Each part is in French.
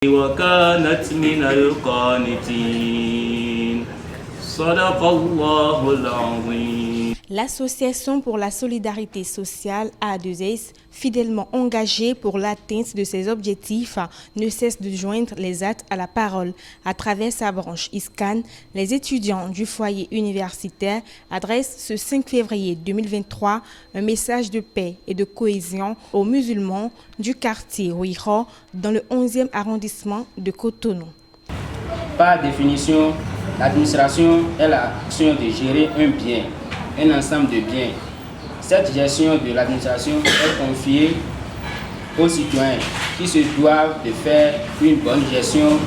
وكانت من القانتين صدق الله العظيم. L'Association pour la solidarité sociale A2S, fidèlement engagée pour l'atteinte de ses objectifs, ne cesse de joindre les actes à la parole. À travers sa branche ISCAN, les étudiants du foyer universitaire adressent ce 5 février 2023 un message de paix et de cohésion aux musulmans du quartier Ouiro dans le 11e arrondissement de Cotonou. Par définition, l'administration est l'action de gérer un bien, un ensemble de biens. Cette gestion de l'administration est confiée aux citoyens qui se doivent de faire une bonne gestion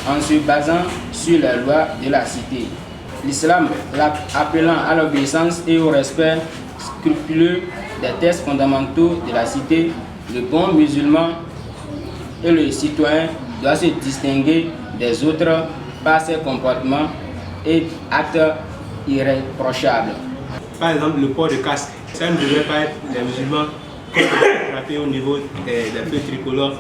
en se basant sur les lois de la cité. L'islam appelant à l'obéissance et au respect scrupuleux des textes fondamentaux de la cité, le bon musulman et le citoyen doivent se distinguer des autres par ses comportements et actes irréprochables. Par exemple, le port de casque, ça ne devrait pas être les musulmans frappés au niveau des feux tricolores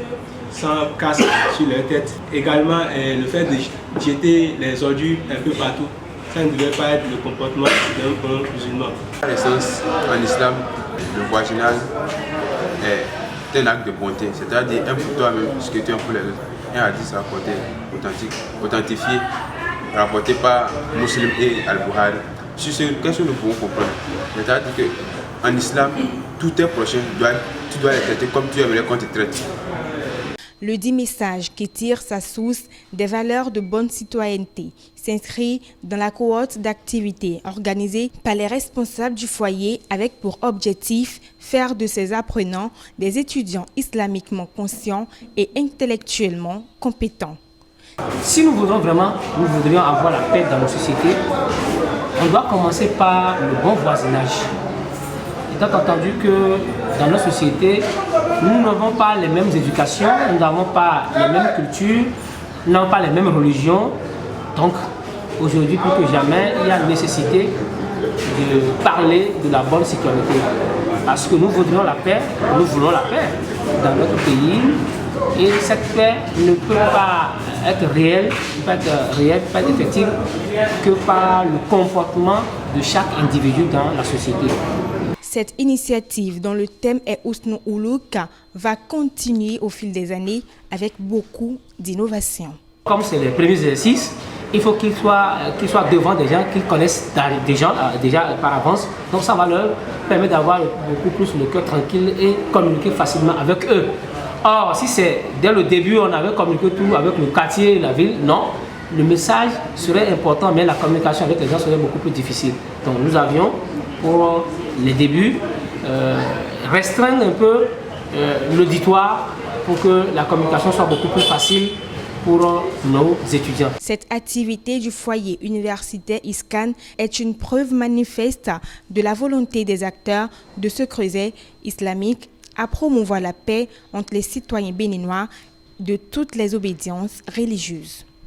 sans casque sur leur tête. Également, le fait de jeter les ordures un peu partout, ça ne devrait pas être le comportement d'un bon musulman. En essence, en islam, le voisinage est un acte de bonté, c'est-à-dire un pour toi-même, ce que tu es pour les autres. Un hadith rapporté, authentique, authentifié, rapporté par Muslim et Al-Bukhari. Sur ce, qu'est-ce que nous pouvons comprendre? C'est-à-dire qu'en islam, tout tes prochains, tu dois les traiter comme tu aimerais qu'on te traite. Le dit message qui tire sa source des valeurs de bonne citoyenneté s'inscrit dans la cohorte d'activités organisée par les responsables du foyer avec pour objectif faire de ces apprenants des étudiants islamiquement conscients et intellectuellement compétents. Si nous voudrions avoir la paix dans nos sociétés, on doit commencer par le bon voisinage. Étant entendu que dans nos sociétés, nous n'avons pas les mêmes éducations, nous n'avons pas les mêmes cultures, nous n'avons pas les mêmes religions. Donc aujourd'hui, plus que jamais, il y a nécessité de parler de la bonne citoyenneté. Parce que nous voudrions la paix, nous voulons la paix dans notre pays. Et cette paix ne peut pas être réelle, ne peut pas être effective que par le comportement de chaque individu dans la société. Cette initiative, dont le thème est Ousnou Oulouk, va continuer au fil des années avec beaucoup d'innovation. Comme c'est les premiers exercices, il faut qu'ils soient devant des gens qu'ils connaissent déjà par avance. Donc ça va leur permettre d'avoir beaucoup plus le cœur tranquille et communiquer facilement avec eux. Or, si c'est dès le début, on avait communiqué tout avec le quartier, la ville, non. Le message serait important, mais la communication avec les gens serait beaucoup plus difficile. Donc nous avions, pour les débuts, restreindre un peu l'auditoire pour que la communication soit beaucoup plus facile pour nos étudiants. Cette activité du foyer universitaire ISCAN est une preuve manifeste de la volonté des acteurs de ce creuset islamique à promouvoir la paix entre les citoyens béninois de toutes les obédiences religieuses.